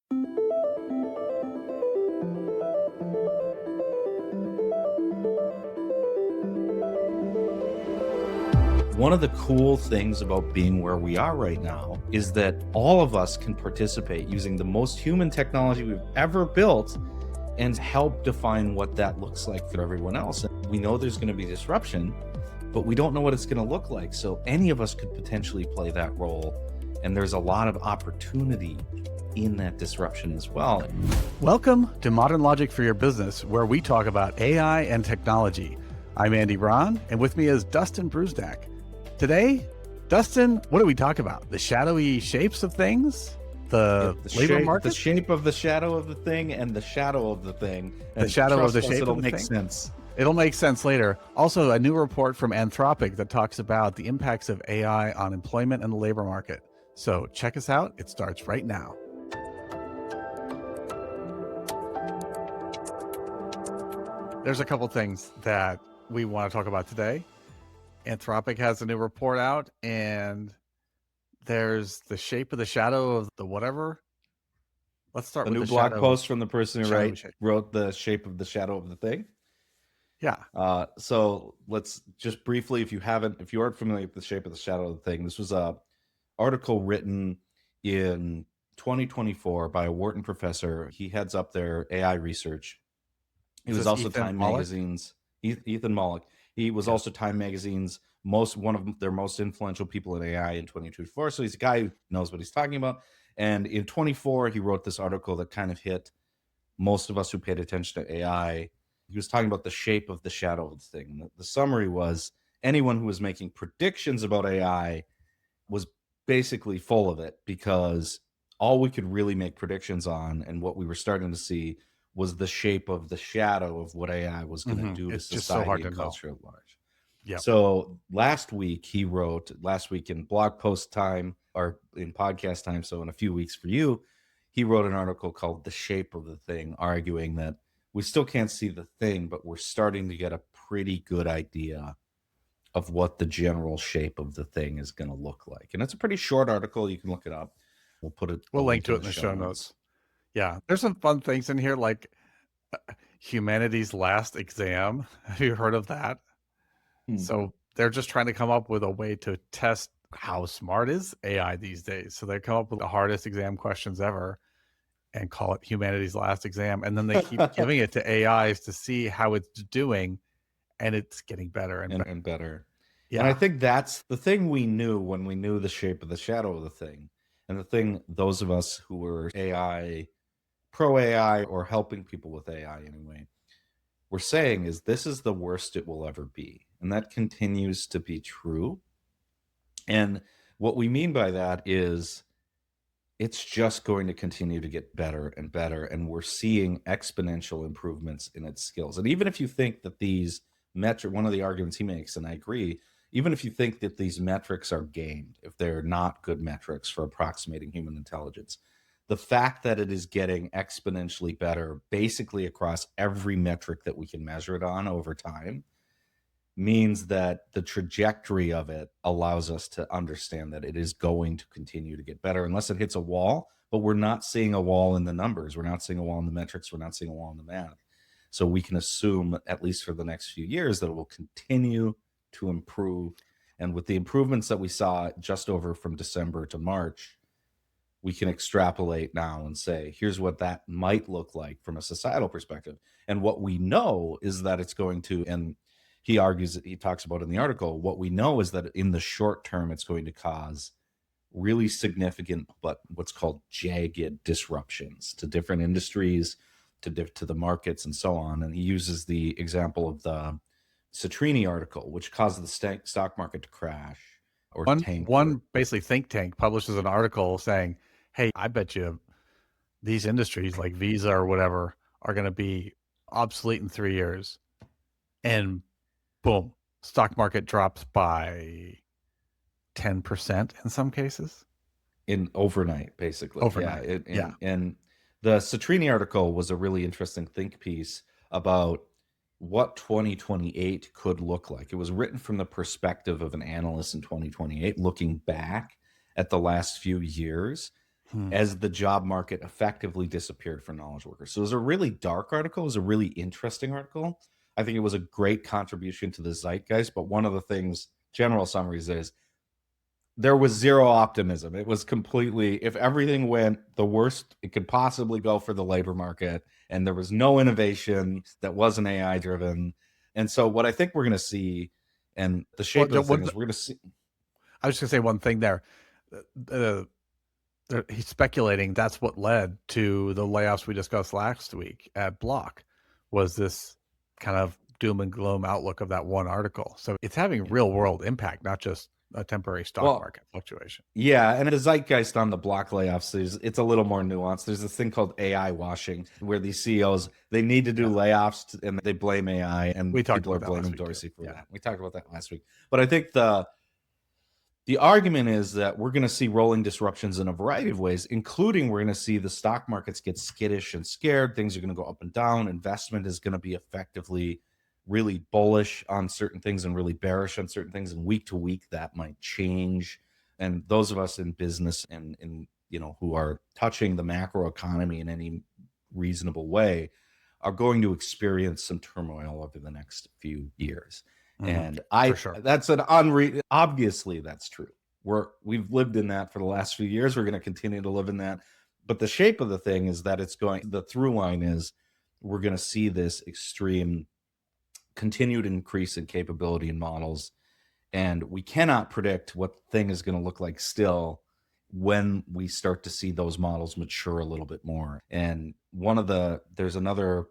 One of the cool things about being where we are right now is that all of us can participate using the most human technology we've ever built and help define what that looks like for everyone else. And we know there's going to be disruption, but we don't know what it's going to look like. So any of us could potentially play that role. And there's a lot of opportunity in that disruption as well. Welcome to Modern Logic for Your Business, where we talk about AI and technology. I'm Andy Ron, and with me is Dustin Brusdak. Today, Dustin, what do we talk about? The shadowy shapes of things? The labor market? The shape of the shadow of the thing and the shadow of the thing. The shadow of the shape of the thing? It'll make sense. It'll make sense later. Also, a new report from Anthropic that talks about the impacts of AI on employment and the labor market. So check us out. It starts right now. There's a couple things that we want to talk about today. Anthropic has a new report out, and there's the shape of the shadow of the whatever. Let's start with the new blog post from the person who wrote the shape of the shadow of the thing. Yeah. So let's just briefly, if you aren't familiar with the shape of the shadow of the thing, this was a article written in 2024 by a Wharton professor. He heads up their AI research. He was also Time Magazine's Ethan Mollick. He was also Time Magazine's one of their most influential people in AI in 2024. So he's a guy who knows what he's talking about. And in 24, he wrote this article that kind of hit most of us who paid attention to AI. He was talking about the shape of the shadow of the thing. The summary was anyone who was making predictions about AI was basically full of it, because all we could really make predictions on and what we were starting to see was the shape of the shadow of what AI was going to do to society and culture at large. Yeah. So last week in blog post time or in podcast time, so in a few weeks for you, he wrote an article called The Shape of the Thing, arguing that we still can't see the thing, but we're starting to get a pretty good idea of what the general shape of the thing is going to look like. And it's a pretty short article. You can look it up. We'll link to it in the show notes. Yeah, there's some fun things in here, like humanity's last exam. Have you heard of that? So they're just trying to come up with a way to test how smart is AI these days. So they come up with the hardest exam questions ever and call it humanity's last exam. And then they keep giving it to AIs to see how it's doing. And it's getting better and better. Yeah. And I think that's the thing we knew when we knew the shape of the shadow of the thing. And the thing those of us who were pro AI or helping people with AI anyway, we're saying is this is the worst it will ever be. And that continues to be true. And what we mean by that is it's just going to continue to get better and better. And we're seeing exponential improvements in its skills. And even if you think that these one of the arguments he makes, and I agree, even if you think that these metrics are gamed, if they're not good metrics for approximating human intelligence, the fact that it is getting exponentially better basically across every metric that we can measure it on over time means that the trajectory of it allows us to understand that it is going to continue to get better unless it hits a wall. But we're not seeing a wall in the numbers. We're not seeing a wall in the metrics. We're not seeing a wall in the math. So we can assume, at least for the next few years, that it will continue to improve. And with the improvements that we saw just over from December to March, we can extrapolate now and say, here's what that might look like from a societal perspective. And what we know is that it's going to, and he talks about in the article, what we know is that in the short term, it's going to cause really significant, but what's called jagged disruptions to different industries, to the markets and so on. And he uses the example of the Citrini article, which caused the stock market to crash or tank. One basically think tank publishes an article saying, hey, I bet you these industries like Visa or whatever are going to be obsolete in 3 years. And boom, stock market drops by 10% in some cases. In overnight, basically. Overnight. And the Citrini article was a really interesting think piece about what 2028 could look like. It was written from the perspective of an analyst in 2028, looking back at the last few years Hmm. as the job market effectively disappeared for knowledge workers. So it was a really dark article. It was a really interesting article. I think it was a great contribution to the zeitgeist. But one of the things, general summaries is there was zero optimism. It was completely, if everything went the worst it could possibly go for the labor market, and there was no innovation that wasn't AI driven. And so, what I think we're going to see, and the Well, shape of the thing is, we're going to see. I was just gonna say one thing there. Uh, he's speculating that's what led to the layoffs we discussed last week at Block, was this kind of doom and gloom outlook of that one article. So it's having real world impact, not just a temporary stock Well, market fluctuation. yeah, and the zeitgeist on the block layoffs it's a little more nuanced. There's this thing called AI washing, where these CEOs they need to do Yeah. layoffs and they blame AI, and We talked people are about that last blaming week too. Dorsey for Yeah. that. We talked about that last week, but I think the argument is that we're going to see rolling disruptions in a variety of ways, including we're going to see the stock markets get skittish and scared. Things are going to go up and down. Investment is going to be effectively really bullish on certain things and really bearish on certain things. And week to week, that might change. And those of us in business and who are touching the macro economy in any reasonable way are going to experience some turmoil over the next few years. And For sure. that's obviously that's true. We've lived in that for the last few years. We're going to continue to live in that. But the shape of the thing is that the through line is we're going to see this extreme continued increase in capability in models. And we cannot predict what the thing is going to look like still when we start to see those models mature a little bit more. And there's another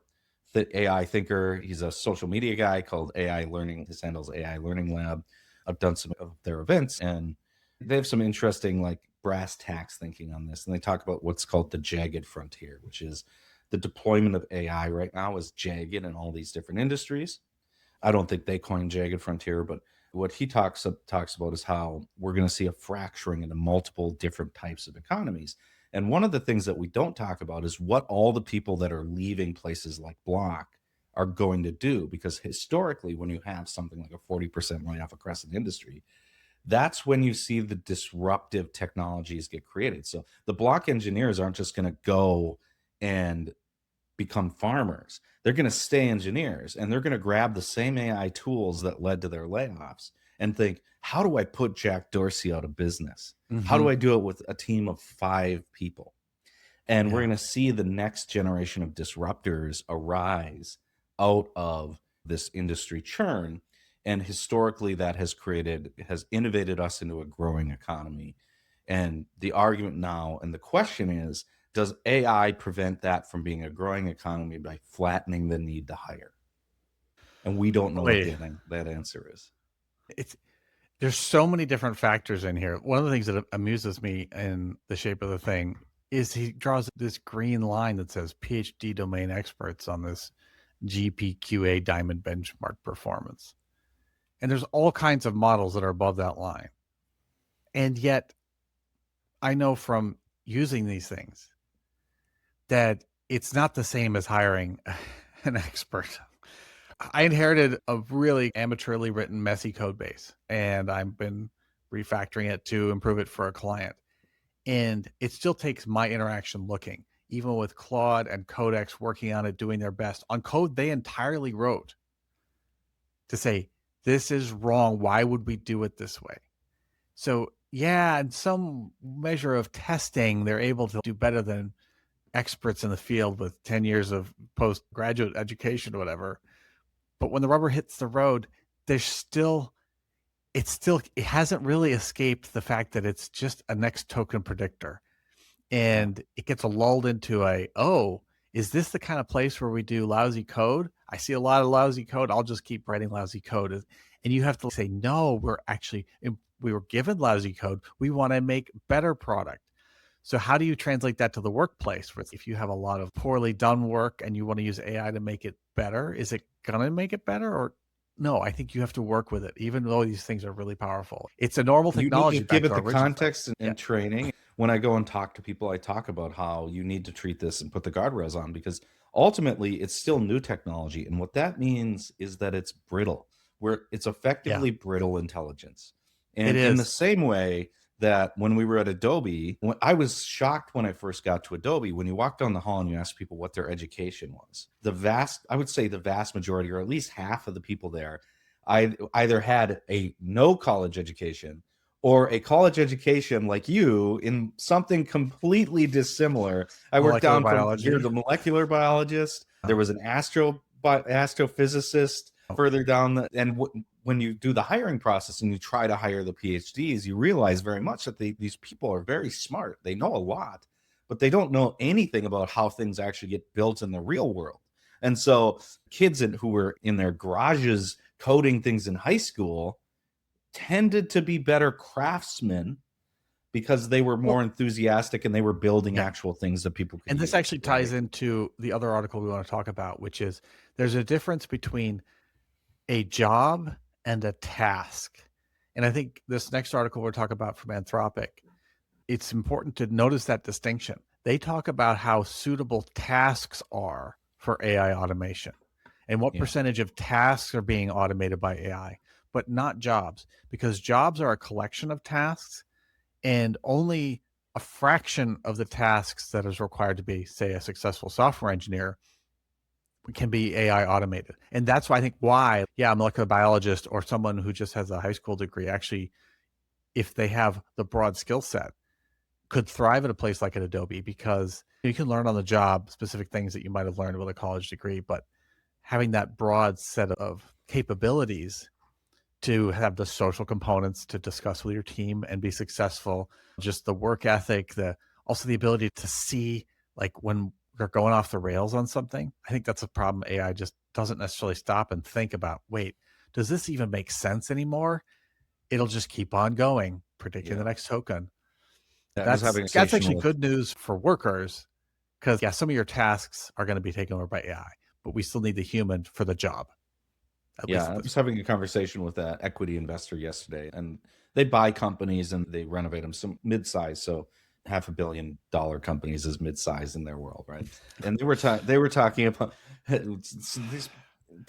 AI thinker. He's a social media guy called AI Learning. His handle's AI Learning Lab. I've done some of their events, and they have some interesting like brass tacks thinking on this. And they talk about what's called the jagged frontier, which is the deployment of AI right now is jagged in all these different industries. I don't think they coined jagged frontier, but what he talks about is how we're going to see a fracturing into multiple different types of economies. And one of the things that we don't talk about is what all the people that are leaving places like Block are going to do. Because historically, when you have something like a 40% layoff across an industry, that's when you see the disruptive technologies get created. So the Block engineers aren't just going to go and become farmers. They're going to stay engineers, and they're going to grab the same AI tools that led to their layoffs and think, how do I put Jack Dorsey out of business? How do I do it with a team of 5 people? And we're Yeah. going to see the next generation of disruptors arise out of this industry churn. And historically, that has innovated us into a growing economy. And the argument now, and the question is, does AI prevent that from being a growing economy by flattening the need to hire? And we don't know what Boy, that answer is. it's there's so many different factors in here. One of the things that amuses me in the shape of the thing is he draws this green line that says PhD domain experts on this GPQA diamond benchmark performance. And there's all kinds of models that are above that line. And yet I know from using these things that it's not the same as hiring an expert. I inherited a really amateurly written, messy code base, and I've been refactoring it to improve it for a client. And it still takes my interaction looking, even with Claude and Codex working on it, doing their best on code they entirely wrote to say, this is wrong. Why would we do it this way? So, yeah, in some measure of testing, they're able to do better than experts in the field with 10 years of postgraduate education or whatever. But when the rubber hits the road, there's still it hasn't really escaped the fact that it's just a next token predictor. And it gets lulled into is this the kind of place where we do lousy code? I see a lot of lousy code. I'll just keep writing lousy code. And you have to say, no, we were given lousy code. We want to make better product. So how do you translate that to the workplace? If you have a lot of poorly done work and you want to use AI to make it better, is it going to make it better? Or no, I think you have to work with it, even though these things are really powerful. It's a normal You need technology to back give to it our the original thing. context and training. When I go and talk to people, I talk about how you need to treat this and put the guardrails on, because ultimately it's still new technology. And what that means is that it's brittle, where it's Yeah, effectively brittle intelligence. it And in the is. same way, that when we were at Adobe, I was shocked when I first got to Adobe. When you walked down the hall and you asked people what their education was, I would say the vast majority, or at least half of the people there, I either had a no college education or a college education like you in something completely dissimilar. I worked Molecular down from here, biology. the molecular biologist. There was an astrophysicist Oh, further down and when you do the hiring process and you try to hire the PhDs, you realize very much that these people are very smart. They know a lot, but they don't know anything about how things actually get built in the real world. And so kids who were in their garages coding things in high school tended to be better craftsmen because they were well, more enthusiastic and they were building yeah. actual things that people could And this use, actually ties right? into the other article we want to talk about, which is there's a difference between a job and a task. And I think this next article we'll talk about from Anthropic, it's important to notice that distinction. They talk about how suitable tasks are for AI automation and what Yeah. percentage of tasks are being automated by AI, but not jobs, because jobs are a collection of tasks and only a fraction of the tasks that is required to be, say, a successful software engineer can be AI automated. And that's why I think a molecular biologist or someone who just has a high school degree actually, if they have the broad skill set, could thrive at a place like an Adobe, because you can learn on the job specific things that you might have learned with a college degree, but having that broad set of capabilities to have the social components to discuss with your team and be successful, just the work ethic, also the ability to see like when they're going off the rails on something. I think that's a problem. AI just doesn't necessarily stop and think about, wait, does this even make sense anymore? It'll just keep on going, predicting the next token. I was That's having a that's conversation actually with good news for workers, because some of your tasks are going to be taken over by AI, but we still need the human for the job, at least at I this was point. having a conversation with an equity investor yesterday, and they buy companies and they renovate them. Some mid-size, so $500 million companies is mid-size in their world, right? And they were talking about these.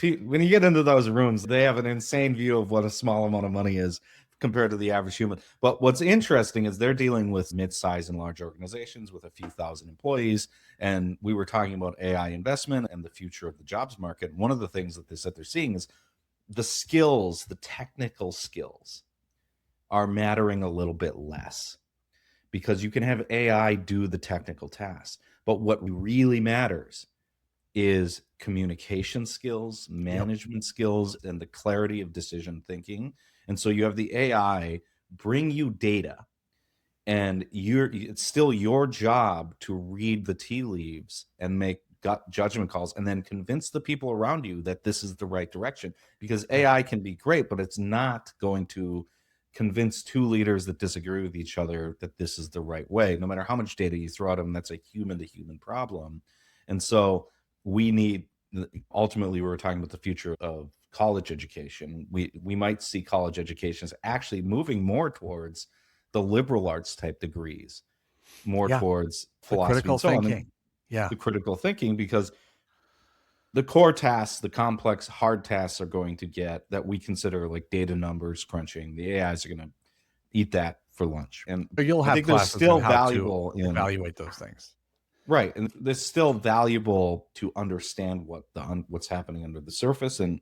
When you get into those rooms, they have an insane view of what a small amount of money is compared to the average human. But what's interesting is they're dealing with mid-size and large organizations with a few thousand employees. And we were talking about AI investment and the future of the jobs market. One of the things that they said they're seeing is the skills, the technical skills are mattering a little bit less because you can have AI do the technical tasks. But what really matters is communication skills, Yep. management skills, and the clarity of decision thinking. And so you have the AI bring you data, and it's still your job to read the tea leaves and make gut judgment calls and then convince the people around you that this is the right direction, because Yep. AI can be great, but it's not going to convince two leaders that disagree with each other that this is the right way. No matter how much data you throw at them, that's a human to human problem. And so we need, ultimately we were talking about the future of college education. We might see college education actually moving more towards the liberal arts type degrees, more Yeah. towards The philosophy critical and so on, and thinking. Yeah. the critical thinking, because the core tasks, the complex hard tasks are going to get that we consider like data numbers crunching. The AIs are going to eat that for lunch. And Or you'll I have think there's classes on still how to valuable in, evaluate those things. right, and there's still valuable to understand what's happening under the surface. And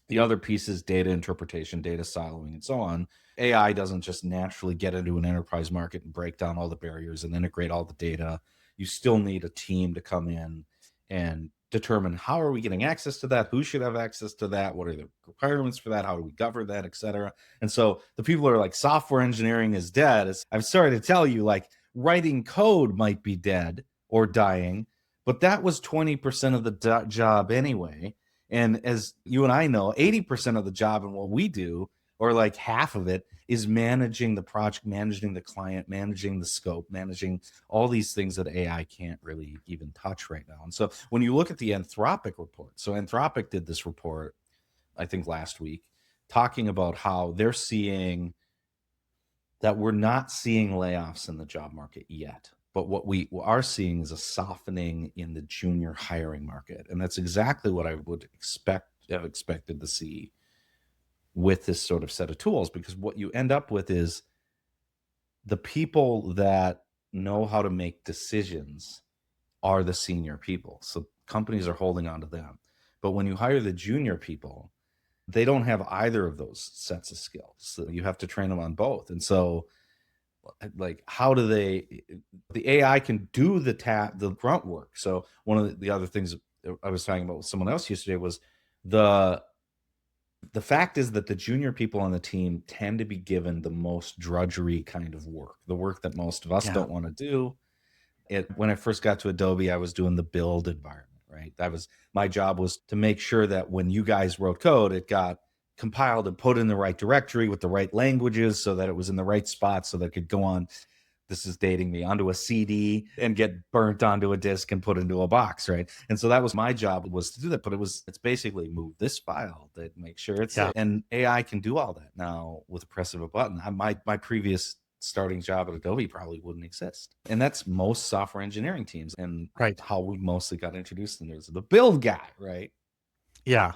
the other piece is data interpretation, data siloing, and so on. AI doesn't just naturally get into an enterprise market and break down all the barriers and integrate all the data. You still need a team to come in and determine how are we getting access to that, who should have access to that, what are the requirements for that, how do we govern that, et cetera. And so the people are like, software engineering is dead. I'm sorry to tell you, like, writing code might be dead or dying, but that was 20% of the job anyway. And as you and I know, 80% of the job and what we do, or like half of it, is managing the project, managing the client, managing the scope, managing all these things that AI can't really even touch right now. And so when you look at the Anthropic report, so Anthropic did this report, I think last week, talking about how they're seeing that we're not seeing layoffs in the job market yet. But what we are seeing is a softening in the junior hiring market. And that's exactly what I would have expected to see with this sort of set of tools, because what you end up with is the people that know how to make decisions are the senior people. So companies are holding on to them. But when you hire the junior people, they don't have either of those sets of skills. So you have to train them on both. And so, like, how do they, the AI can do the grunt work. So one of the other things I was talking about with someone else yesterday was the the fact is that the junior people on the team tend to be given the most drudgery kind of work, the work that most of us Yeah. don't want to do. When I first got to Adobe, I was doing the build environment, right? That was my job, was to make sure that when you guys wrote code, it got compiled and put in the right directory with the right languages so that it was in the right spot so that it could go on, this is dating me, onto a CD and get burnt onto a disk and put into a box, right? And so that was my job, was to do that. But it's basically move this file, that make sure it's Yeah. and AI can do all that now with the press of a button. My previous starting job at Adobe probably wouldn't exist. And that's most software engineering teams, and Right. how we mostly got introduced in there as the build guy, right? Yeah.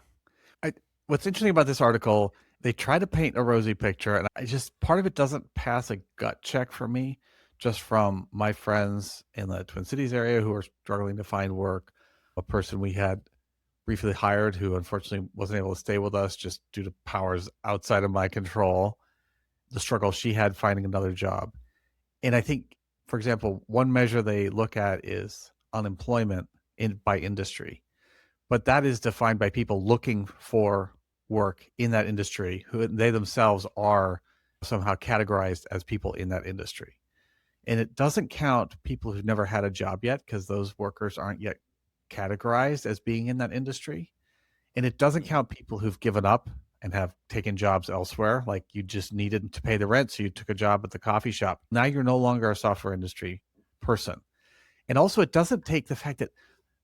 I, what's interesting about this article, they try to paint a rosy picture, and I just, part of it doesn't pass a gut check for me, just from my friends in the Twin Cities area who are struggling to find work. A person we had briefly hired who unfortunately wasn't able to stay with us just due to powers outside of my control, the struggle she had finding another job. And I think, for example, one measure they look at is unemployment by industry, but that is defined by people looking for work in that industry who they themselves are somehow categorized as people in that industry. And it doesn't count people who've never had a job yet, because those workers aren't yet categorized as being in that industry. And it doesn't count people who've given up and have taken jobs elsewhere. Like, you just needed to pay the rent, so you took a job at the coffee shop. Now you're no longer a software industry person. And also, it doesn't take the fact that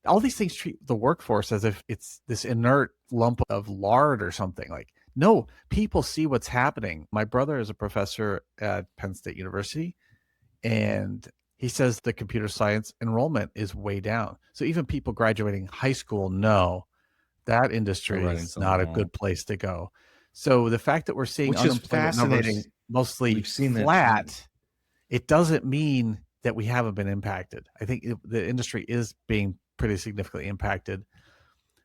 all these things treat the workforce as if it's this inert lump of lard or something. Like, no, people see what's happening. My brother is a professor at Penn State University, and he says the computer science enrollment is way down. So even people graduating high school know that They're industry writing is not a something good place to go. So the fact that we're seeing which is unemployment numbers fascinating. mostly We've seen that trend. flat, it doesn't mean that we haven't been impacted. I think the industry is being pretty significantly impacted.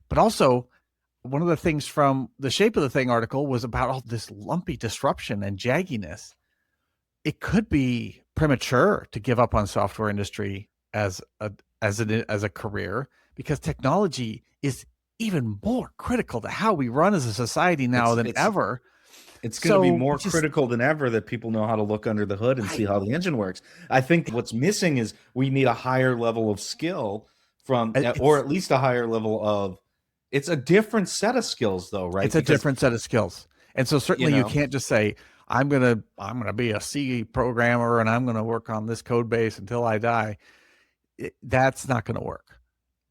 But also, one of the things from the Shape of the Thing article was about all this lumpy disruption and jagginess. It could be premature to give up on software industry as a career, because technology is even more critical to how we run as a society now than ever. It's going to be So more critical than ever that people know how to look under the hood and see how the engine works. I think what's missing is we need a higher level of skill from, or at least a higher level of, it's a different set of skills though, right? It's a different set of skills. And so certainly you can't just say, I'm going to be a C programmer and I'm going to work on this code base until I die. That's not going to work.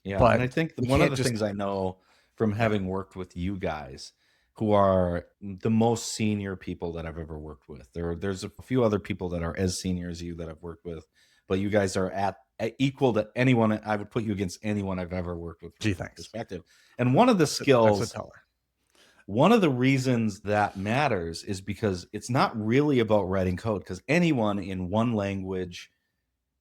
Yeah, But and I think one of the things I know from having worked with you guys, who are the most senior people that I've ever worked with. There's a few other people that are as senior as you that I've worked with, but you guys are at equal to anyone. I would put you against anyone I've ever worked with from that perspective. And one of the skills, one of the reasons that matters is because it's not really about writing code, because anyone in one language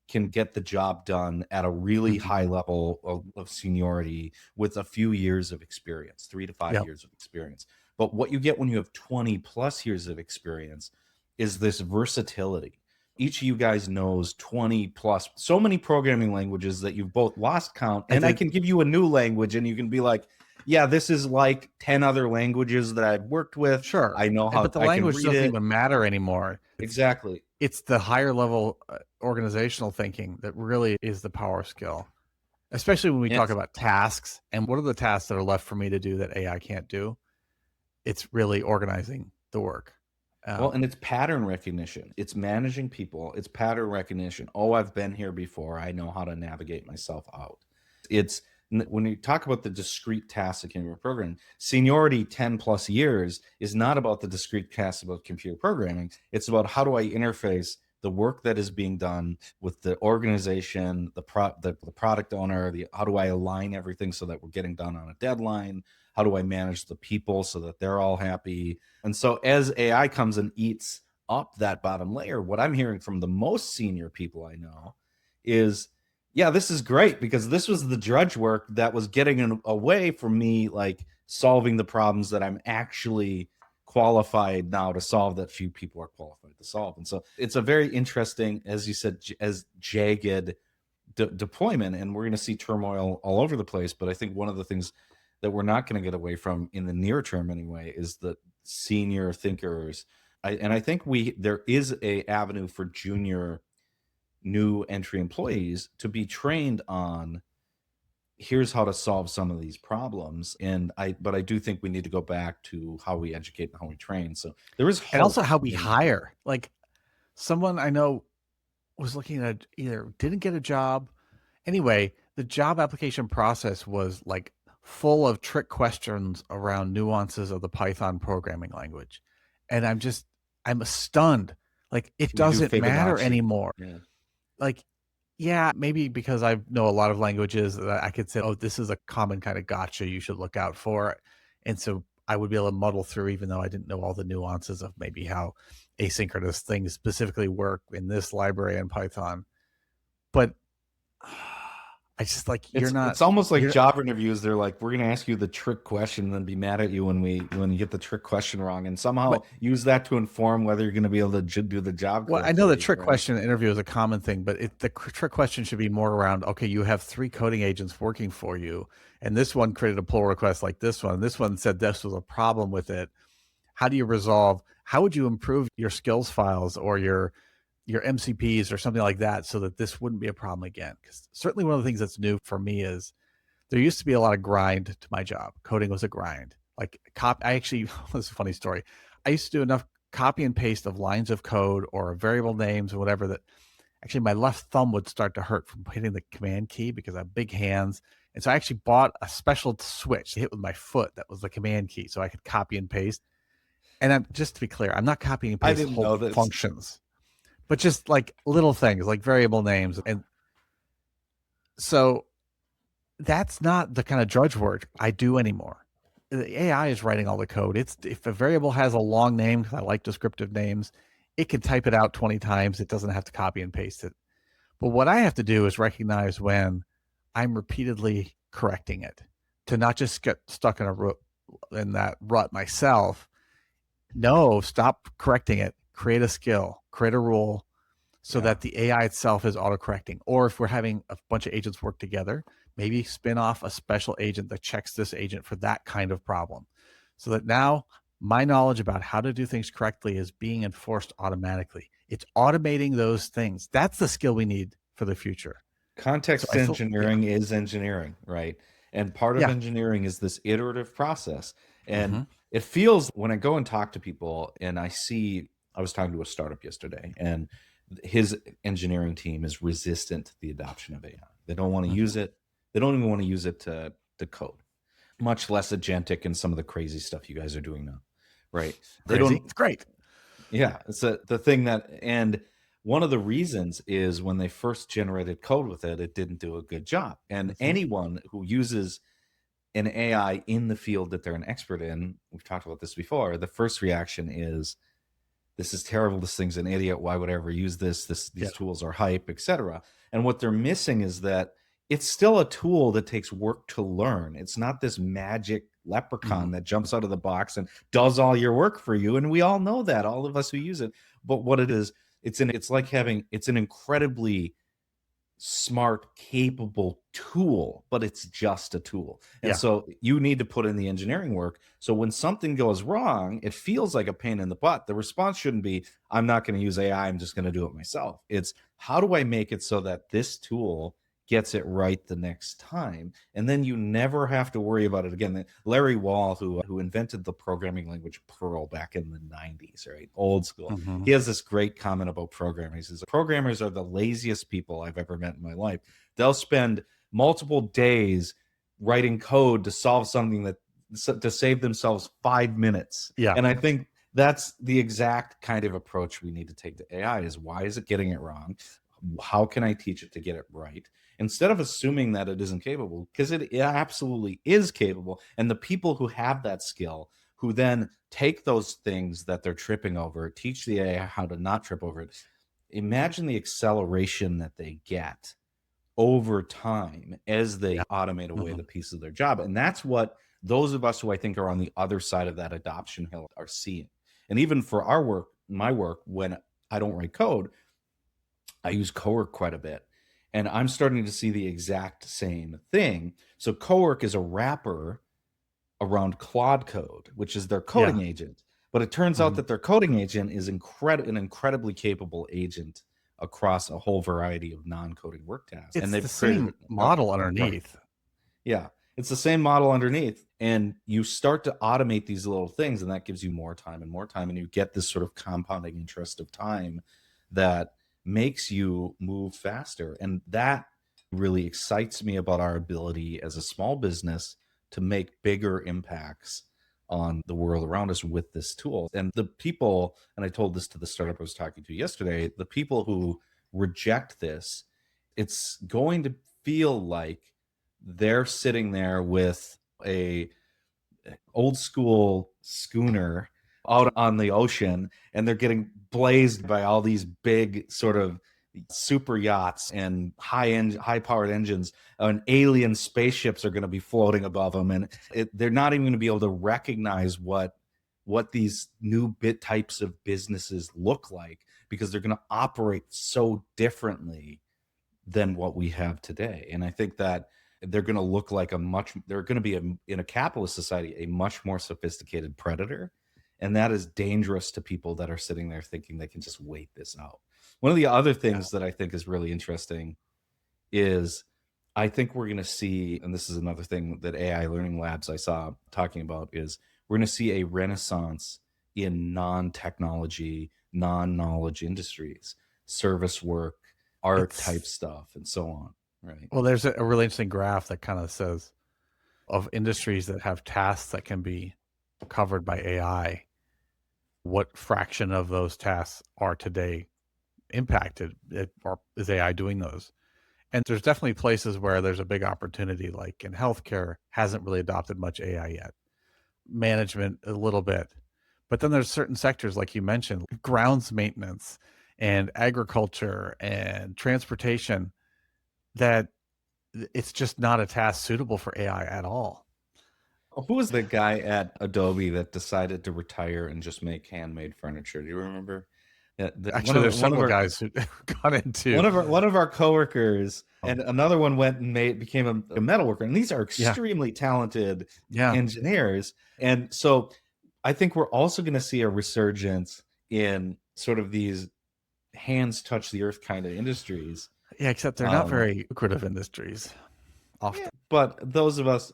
can get the job done at a really high level of seniority with a few years of experience, 3 to 5 years of experience. But what you get when you have 20 plus years of experience is this versatility. Each of you guys knows 20 plus, so many programming languages that you've both lost count. And I can give you a new language and you can be like, yeah, this is like 10 other languages that I've worked with. Sure. I know how, but the I can language read doesn't it. even matter anymore. Exactly. It's the higher level organizational thinking that really is the power skill, especially when we talk about tasks. And what are the tasks that are left for me to do that AI can't do? It's really organizing the work. Well, and it's pattern recognition. It's managing people. It's pattern recognition. Oh, I've been here before. I know how to navigate myself out. It's when you talk about the discrete tasks of computer programming, seniority 10 plus years is not about the discrete tasks about computer programming. It's about how do I interface the work that is being done with the organization, the product owner, how do I align everything so that we're getting done on a deadline? How do I manage the people so that they're all happy? And so as AI comes and eats up that bottom layer, what I'm hearing from the most senior people I know is, yeah, this is great because this was the drudge work that was getting away from me, like solving the problems that I'm actually qualified now to solve, that few people are qualified to solve. And so it's a very interesting, as you said, as jagged deployment, and we're going to see turmoil all over the place. But I think one of the things that we're not going to get away from in the near term anyway is the senior thinkers. I think there is a avenue for junior new entry employees to be trained on, here's how to solve some of these problems. But I do think we need to go back to how we educate and how we train. So there is And also hope. how we hire. Like, someone I know was looking at either didn't get a job. Anyway, the job application process was like full of trick questions around nuances of the Python programming language. And I'm stunned. Like, it We do doesn't matter Fibonacci. anymore. Yeah. Like, yeah, maybe because I know a lot of languages that I could say, oh, this is a common kind of gotcha you should look out for. And so I would be able to muddle through, even though I didn't know all the nuances of maybe how asynchronous things specifically work in this library in Python. But I just like, It's almost like job interviews. They're like, we're going to ask you the trick question and then be mad at you when you get the trick question wrong, and somehow use that to inform whether you're going to be able to do the job correctly. Well, I know the trick question interview is a common thing, but the trick question should be more around, okay, you have 3 coding agents working for you, and this one created a pull request like this one. This one said this was a problem with it. How do you resolve? How would you improve your skills files or your MCPs or something like that so that this wouldn't be a problem again? Because certainly one of the things that's new for me is there used to be a lot of grind to my job. Coding was a grind. Like, I actually, this is a funny story. I used to do enough copy and paste of lines of code or variable names or whatever that actually my left thumb would start to hurt from hitting the command key because I have big hands. And so I actually bought a special switch to hit with my foot that was the command key so I could copy and paste. And just to be clear, I'm not copying and pasting whole functions, but just like little things like variable names. And so that's not the kind of drudge work I do anymore. The AI is writing all the code. If a variable has a long name, because I like descriptive names, it can type it out 20 times. It doesn't have to copy and paste it. But what I have to do is recognize when I'm repeatedly correcting it, to not just get stuck in that rut myself. No, stop correcting it. Create a skill, create a rule, so that the AI itself is auto-correcting. Or if we're having a bunch of agents work together, maybe spin off a special agent that checks this agent for that kind of problem. So that now my knowledge about how to do things correctly is being enforced automatically. It's automating those things. That's the skill we need for the future. Context engineering is engineering, right? And part of engineering is this iterative process. And it feels, when I go and talk to people and I was talking to a startup yesterday, and his engineering team is resistant to the adoption of AI. They don't want to use it. They don't even want to use it to code, much less agentic and some of the crazy stuff you guys are doing now, right? It's great. Yeah, it's the thing and one of the reasons is when they first generated code with it, it didn't do a good job. And anyone who uses an AI in the field that they're an expert in, we've talked about this before, the first reaction is, this is terrible, this thing's an idiot, why would I ever use this? These tools are hype, etc. And what they're missing is that it's still a tool that takes work to learn. It's not this magic leprechaun that jumps out of the box and does all your work for you. And we all know that, all of us who use it. But what it is, it's an incredibly smart, capable tool, but it's just a tool. And so you need to put in the engineering work. So when something goes wrong, it feels like a pain in the butt. The response shouldn't be, I'm not going to use AI, I'm just going to do it myself. It's, how do I make it so that this tool gets it right the next time? And then you never have to worry about it again. Larry Wall, who invented the programming language Perl back in the 90s, right? Old school. He has this great comment about programming. He says, programmers are the laziest people I've ever met in my life. They'll spend multiple days writing code to solve something to save themselves 5 minutes. And I think that's the exact kind of approach we need to take to AI is, why is it getting it wrong? How can I teach it to get it right? Instead of assuming that it isn't capable, because it absolutely is capable. And the people who have that skill who then take those things that they're tripping over, teach the AI how to not trip over it. Imagine the acceleration that they get over time as they Yeah. automate away Mhm. the piece of their job. And that's what those of us who I think are on the other side of that adoption hill are seeing. And even for our work, my work, when I don't write code, I use Cowork quite a bit. And I'm starting to see the exact same thing. So Cowork is a wrapper around Claude Code, which is their Yeah. coding agent. But it turns out Mhm. that their coding agent is an incredibly capable agent across a whole variety of non-coding work tasks. And It's the they've created same model underneath. yeah, it's the same model underneath. And you start to automate these little things, and that gives you more time and more time. And you get this sort of compounding interest of time that makes you move faster. And that really excites me about our ability as a small business to make bigger impacts on the world around us with this tool. And the people, and I told this to the startup I was talking to yesterday, the people who reject this, it's going to feel like they're sitting there with a old school schooner out on the ocean, and they're getting blazed by all these big sort of super yachts and high powered engines, and alien spaceships are going to be floating above them, and they're not even going to be able to recognize what these new bit types of businesses look like, because they're going to operate so differently than what we have today. And I think that they're going to look like they're going to be in a capitalist society, a much more sophisticated predator. And that is dangerous to people that are sitting there thinking they can just wait this out. One of the other Yeah. things that I think is really interesting is I think we're going to see, and this is another thing that AI learning labs I saw talking about, is we're going to see a renaissance in non-technology, non-knowledge industries, service work, art type It's stuff, and so on. Right. well, there's a really interesting graph that kinda says of industries that have tasks that can be covered by AI, what fraction of those tasks are today impacted, or is AI doing those? And there's definitely places where there's a big opportunity, like in healthcare, hasn't really adopted much AI yet. Management, a little bit. But then there's certain sectors, like you mentioned, grounds maintenance and agriculture and transportation, that it's just not a task suitable for AI at all. Who was the guy at Adobe that decided to retire and just make handmade furniture? Do you remember? Yeah, Actually, there's several guys who got into one of our coworkers, um, and another one went and became a metal worker, and these are yeah, extremely talented yeah. engineers. And so I think we're also going to see a resurgence in sort of these hands touch the earth kind of industries. Yeah, except they're not um very lucrative industries yeah, often. but those of us,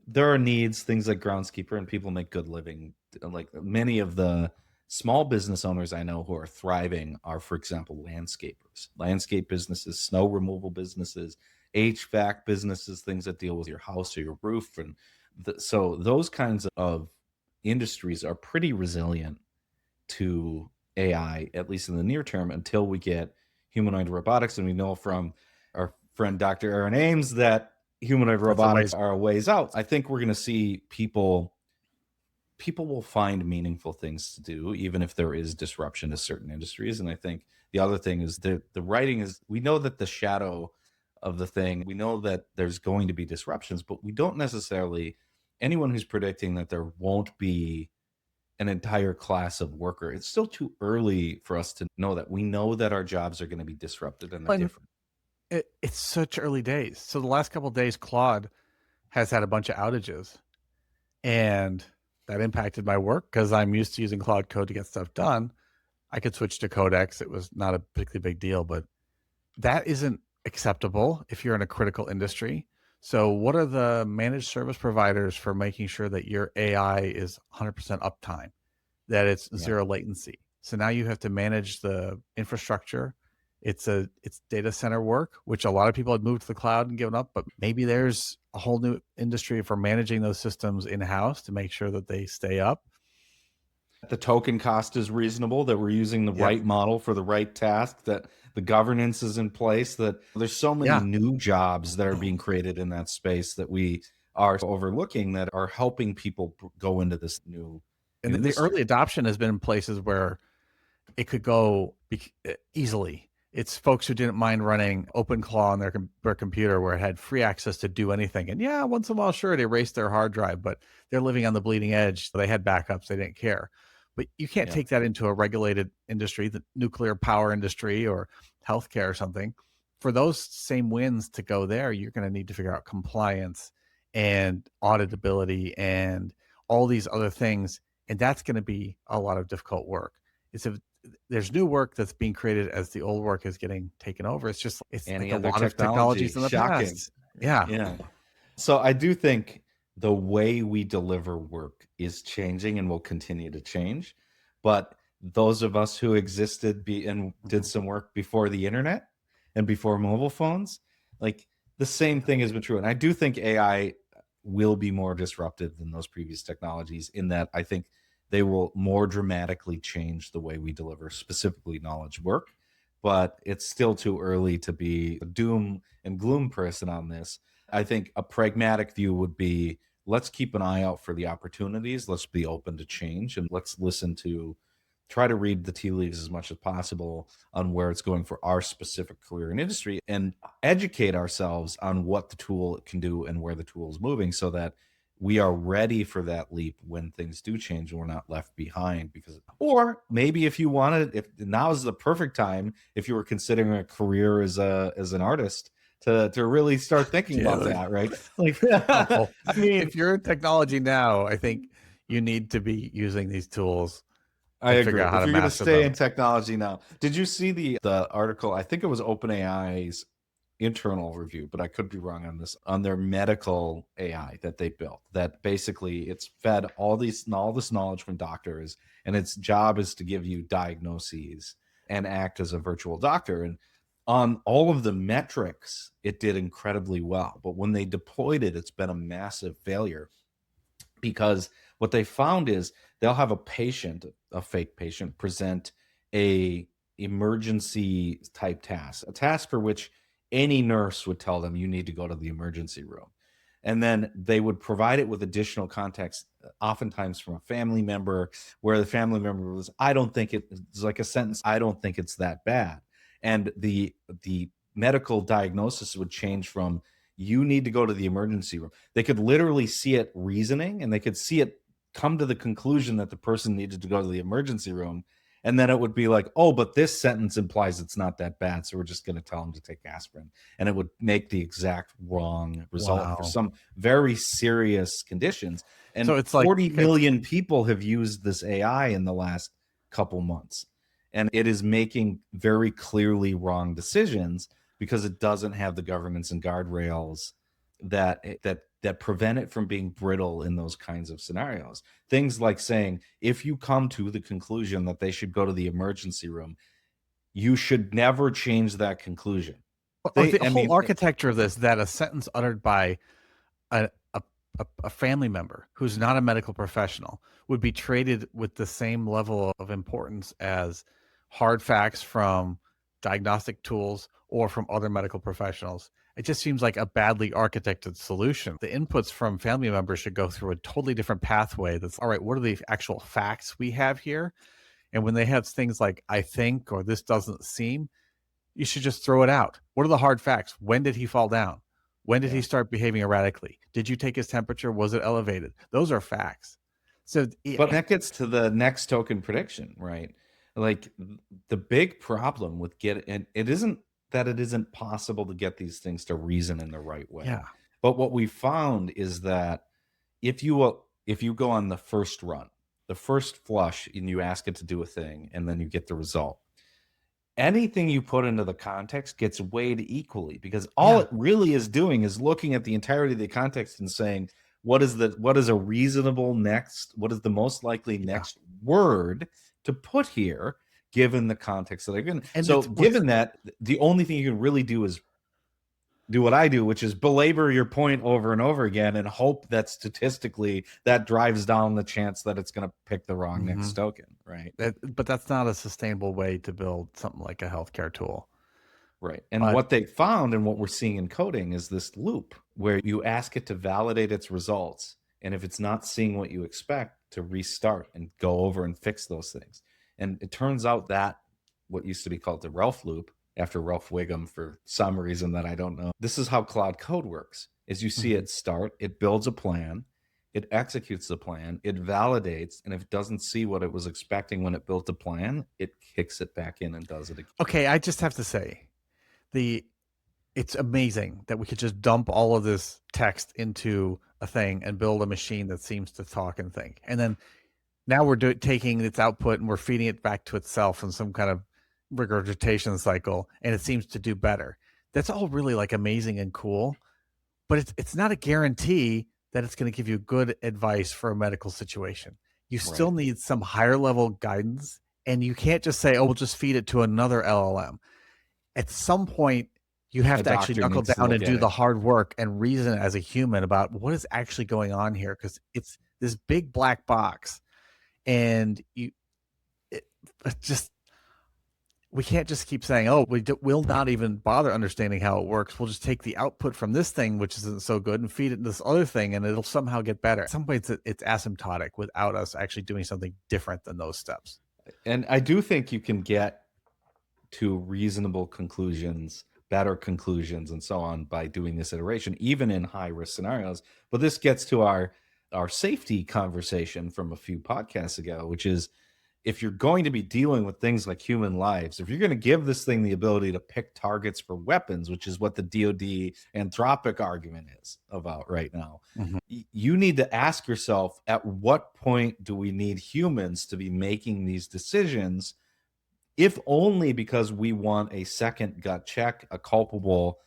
there are needs, things like groundskeeper, and people make good living. Like many of the small business owners I know who are thriving are, for example, landscape businesses, snow removal businesses, HVAC businesses, things that deal with your house or your roof. And so those kinds of industries are pretty resilient to AI, at least in the near term, until we get humanoid robotics. And we know from our friend Dr. Aaron Ames that humanoid That's a robotics ways. are a ways out. I think we're going to see people will find meaningful things to do, even if there is disruption to certain industries. And I think the other thing is the writing is, we know that the shadow of the thing, we know that there's going to be disruptions, but we don't necessarily, anyone who's predicting that there won't be an entire class of worker, it's still too early for us to know that. We know that our jobs are going to be disrupted and they're And different. it's such early days. So the last couple of days, Claude has had a bunch of outages, and that impacted my work because I'm used to using Claude Code to get stuff done. I could switch to Codex. It was not a particularly big deal, but that isn't acceptable if you're in a critical industry. So, what are the managed service providers for making sure that your AI is 100% uptime, that it's Yeah. zero latency? So now you have to manage the infrastructure. It's data center work, which a lot of people had moved to the cloud and given up, but maybe there's a whole new industry for managing those systems in house to make sure that they stay up. The token cost is reasonable, that we're using the Yep. right model for the right task, that the governance is in place, that there's so many Yeah. new jobs that are being created in that space that we are overlooking that are helping people go into this new And the industry. early adoption has been in places where it could go easily. It's folks who didn't mind running OpenClaw on their computer where it had free access to do anything. And yeah, once in a while, sure, it erased their hard drive, but they're living on the bleeding edge. So they had backups. They didn't care. But you can't Yeah. take that into a regulated industry, the nuclear power industry or healthcare or something. For those same wins to go there, you're going to need to figure out compliance and auditability and all these other things. And that's going to be a lot of difficult work. It's a there's new work that's being created as the old work is getting taken over. It's Any like a other lot of technology. technologies in the Shocking. past. Yeah. Yeah. So I do think the way we deliver work is changing and will continue to change. But those of us who existed and did some work before the internet and before mobile phones, like the same thing has been true. And I do think AI will be more disruptive than those previous technologies in that I think they will more dramatically change the way we deliver specifically knowledge work. But it's still too early to be a doom and gloom person on this. I think a pragmatic view would be let's keep an eye out for the opportunities. Let's be open to change and let's try to read the tea leaves as much as possible on where it's going for our specific career and industry and educate ourselves on what the tool can do and where the tool is moving so that we are ready for that leap when things do change and we're not left behind or maybe if you wanted, if now is the perfect time, if you were considering a career as an artist to really start thinking about that, right? Like, I mean, if you're in technology now, I think you need to be using these tools I and figure agree. out how If to you're going to master stay them. in technology now, did you see the article? I think it was OpenAI's internal review, but I could be wrong on this, on their medical AI that they built. That basically it's fed all this knowledge from doctors, and its job is to give you diagnoses and act as a virtual doctor. And on all of the metrics, it did incredibly well. But when they deployed it, it's been a massive failure because what they found is they'll have a fake patient, present a emergency type task, a task for which any nurse would tell them you need to go to the emergency room. And then they would provide it with additional context, oftentimes from a family member, where the family member was, I don't think it's like a sentence, I don't think it's that bad. And the medical diagnosis would change from you need to go to the emergency room. They could literally see it reasoning and they could see it come to the conclusion that the person needed to go to the emergency room. And then it would be like, oh, but this sentence implies it's not that bad. So we're just going to tell them to take aspirin. And it would make the exact wrong result for Wow. some very serious conditions. And So it's 40 million people have used this AI in the last couple months. And it is making very clearly wrong decisions because it doesn't have the governance and guardrails that prevent it from being brittle in those kinds of scenarios. Things like saying, if you come to the conclusion that they should go to the emergency room, you should never change that conclusion. the whole architecture of this, that a sentence uttered by a, a, a family member who's not a medical professional would be treated with the same level of importance as hard facts from diagnostic tools or from other medical professionals. It just seems like a badly architected solution. The inputs from family members should go through a totally different pathway. That's all right. What are the actual facts we have here? And when they have things like, I think, or this doesn't seem, you should just throw it out. What are the hard facts? When did he fall down? When did he start behaving erratically? Did you take his temperature? Was it elevated? Those are facts. So, but that gets to the next token prediction, right? Like the big problem with it isn't that it isn't possible to get these things to reason in the right way. Yeah. But what we found is that if you go on the first run, the first flush, and you ask it to do a thing, and then you get the result, anything you put into the context gets weighed equally because all it really is doing is looking at the entirety of the context and saying, what is a reasonable next, what is the most likely next word to put here given the context that I've given. And so given that, the only thing you can really do is do what I do, which is belabor your point over and over again and hope that statistically that drives down the chance that it's going to pick the wrong next token, right? But that's not a sustainable way to build something like a healthcare tool. Right. And But what they found and what we're seeing in coding is this loop where you ask it to validate its results. And if it's not seeing what you expect, to restart and go over and fix those things. And it turns out that what used to be called the Ralph loop, after Ralph Wiggum for some reason that I don't know, this is how cloud code works. Is you see Mhm. it start, it builds a plan, it executes the plan, it validates, and if it doesn't see what it was expecting when it built the plan, it kicks it back in and does it again. Okay, I just have to say, the it's amazing that we could just dump all of this text into a thing and build a machine that seems to talk and think. And then now we're taking its output and we're feeding it back to itself in some kind of regurgitation cycle, and it seems to do better. That's all really like amazing and cool, but it's not a guarantee that it's going to give you good advice for a medical situation. You still Right. need some higher level guidance, and you can't just say, "Oh, we'll just feed it to another LLM." At some point, you have A to actually doctor knuckle needs to down look and at do the it. hard work and reason as a human about what is actually going on here, because it's this big black box, and it, it just we can't just keep saying, "Oh, we'll not even bother understanding how it works. We'll just take the output from this thing, which isn't so good, and feed it this other thing, and it'll somehow get better." In some ways, it's asymptotic without us actually doing something different than those steps. And I do think you can get to reasonable conclusions, better conclusions, and so on by doing this iteration, even in high risk scenarios. But this gets to our safety conversation from a few podcasts ago, which is if you're going to be dealing with things like human lives, if you're going to give this thing the ability to pick targets for weapons, which is what the DoD Anthropic argument is about right now, Mhm. you need to ask yourself, at what point do we need humans to be making these decisions, if only because we want a second gut check, a culpable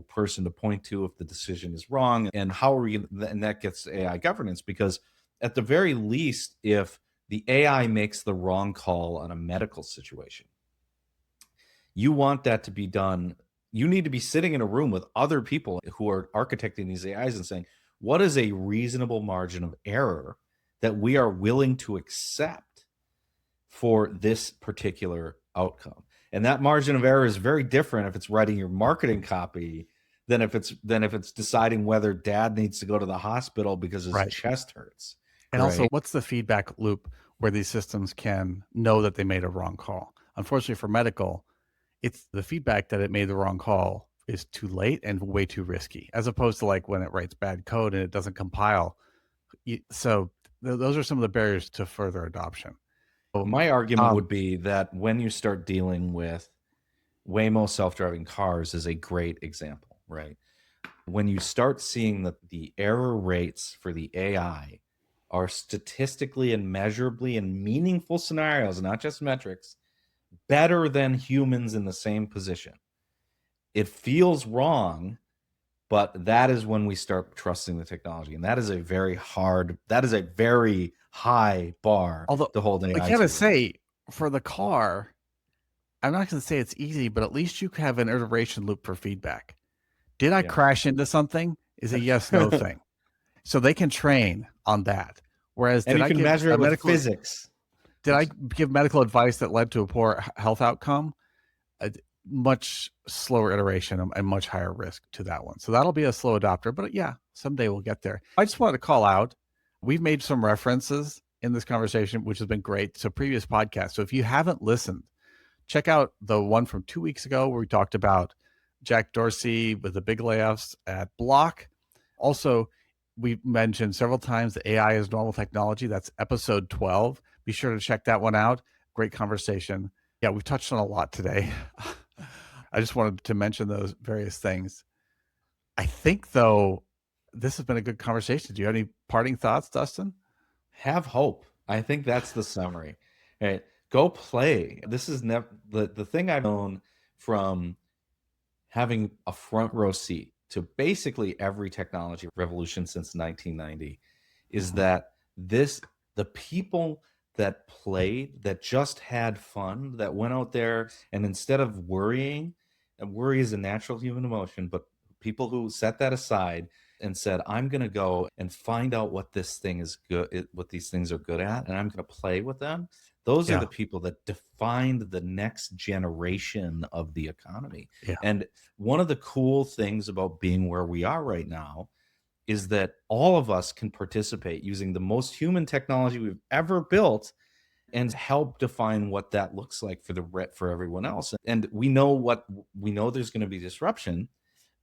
person to point to if the decision is wrong. And how are we, and that gets to AI governance, because at the very least, if the AI makes the wrong call on a medical situation, you want that to be done. You need to be sitting in a room with other people who are architecting these AIs and saying, what is a reasonable margin of error that we are willing to accept for this particular outcome? And that margin of error is very different if it's writing your marketing copy than if it's deciding whether dad needs to go to the hospital because his Right. chest hurts. And also, Right. what's the feedback loop where these systems can know that they made a wrong call? Unfortunately for medical, it's the feedback that it made the wrong call is too late and way too risky, as opposed to like when it writes bad code and it doesn't compile. So those are some of the barriers to further adoption. So, My argument um, would be that when you start dealing with Waymo self-driving cars is a great example, right? When you start seeing that the error rates for the AI are statistically and measurably in meaningful scenarios, not just metrics, better than humans in the same position, it feels wrong, but that is when we start trusting the technology. And that is a very high bar although to hold I AI gotta to. say, for the car, I'm not going to say it's easy, but at least you have an iteration loop for feedback. Did I Yeah. crash into something? Is a yes no thing. So they can train on that. Whereas And did you I can give measure a it with medical physics. did I give medical advice that led to a poor health outcome? A much slower iteration and much higher risk to that one. So that'll be a slow adopter, but yeah, someday we'll get there. I just wanted to call out, we've made some references in this conversation, which has been great. So previous podcasts. So if you haven't listened, check out the one from 2 weeks ago where we talked about Jack Dorsey with the big layoffs at Block. Also, we mentioned several times that AI is normal technology. That's episode 12. Be sure to check that one out. Great conversation. Yeah, we've touched on a lot today. I just wanted to mention those various things. I think, though, this has been a good conversation. Do you have any parting thoughts, Dustin? Have hope. I think that's the summary. Right? Go play. This is never the thing I've known from having a front row seat to basically every technology revolution since 1990 is Mhm. that the people that played, that just had fun, that went out there and instead of worrying, and worry is a natural human emotion, but people who set that aside and said, I'm going to go and find out what this thing is good, what these things are good at, and I'm going to play with them. Those are Yeah. the people that defined the next generation of the economy. Yeah. And one of the cool things about being where we are right now is that all of us can participate using the most human technology we've ever built and help define what that looks like for everyone else. And we know there's going to be disruption,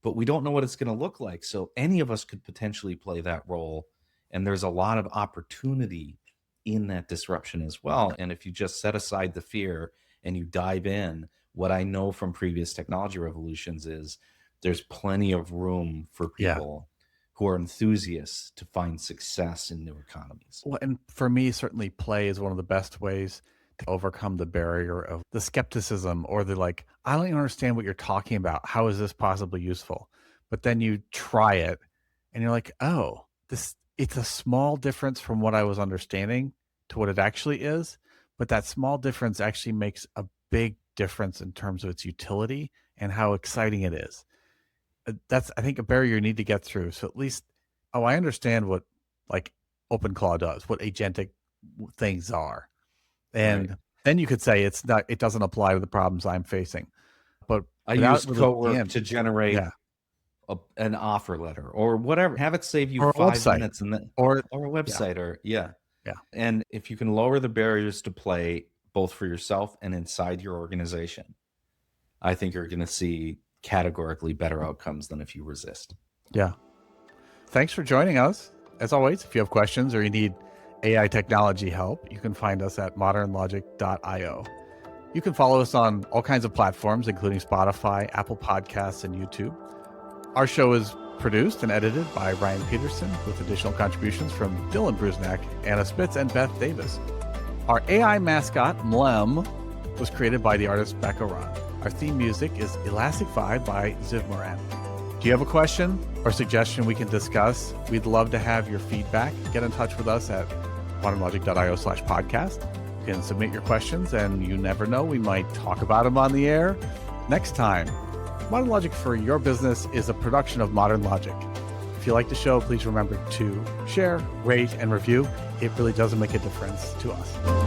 but we don't know what it's going to look like. So any of us could potentially play that role. And there's a lot of opportunity in that disruption as well. And if you just set aside the fear and you dive in, what I know from previous technology revolutions is there's plenty of room for Yeah. people who are enthusiasts to find success in new economies. Well, and for me, certainly play is one of the best ways to overcome the barrier of the skepticism or the like, I don't even understand what you're talking about. How is this possibly useful? But then you try it and you're like, oh, it's a small difference from what I was understanding to what it actually is. But that small difference actually makes a big difference in terms of its utility and how exciting it is. That's, I think, a barrier you need to get through. So at least, oh, I understand what like OpenClaw does, what agentic things are. And Right. then you could say it doesn't apply to the problems I'm facing. But I without used really digging Cowork in, to generate yeah, an offer letter or whatever. Have it save you or a 5 minutes website, and then or or a yeah, website or yeah. yeah, And if you can lower the barriers to play both for yourself and inside your organization, I think you're going to see categorically better outcomes than if you resist. yeah. Thanks for joining us. As always, if you have questions or you need AI technology help, you can find us at modernlogic.io. You can follow us on all kinds of platforms, including Spotify, Apple Podcasts, and YouTube. Our show is produced and edited by Ryan Peterson, with additional contributions from Dylan Brusnak, Anna Spitz, and Beth Davis. Our AI mascot, Mlem, was created by the artist Becca Ron. Our theme music is Elastic Vibe by Ziv Moran. Do you have a question or suggestion we can discuss? We'd love to have your feedback. Get in touch with us at modernlogic.io/podcast. You can submit your questions, and you never know, we might talk about them on the air next time. Modern Logic for Your Business is a production of Modern Logic. If you like the show, please remember to share, rate, and review. It really does make a difference to us.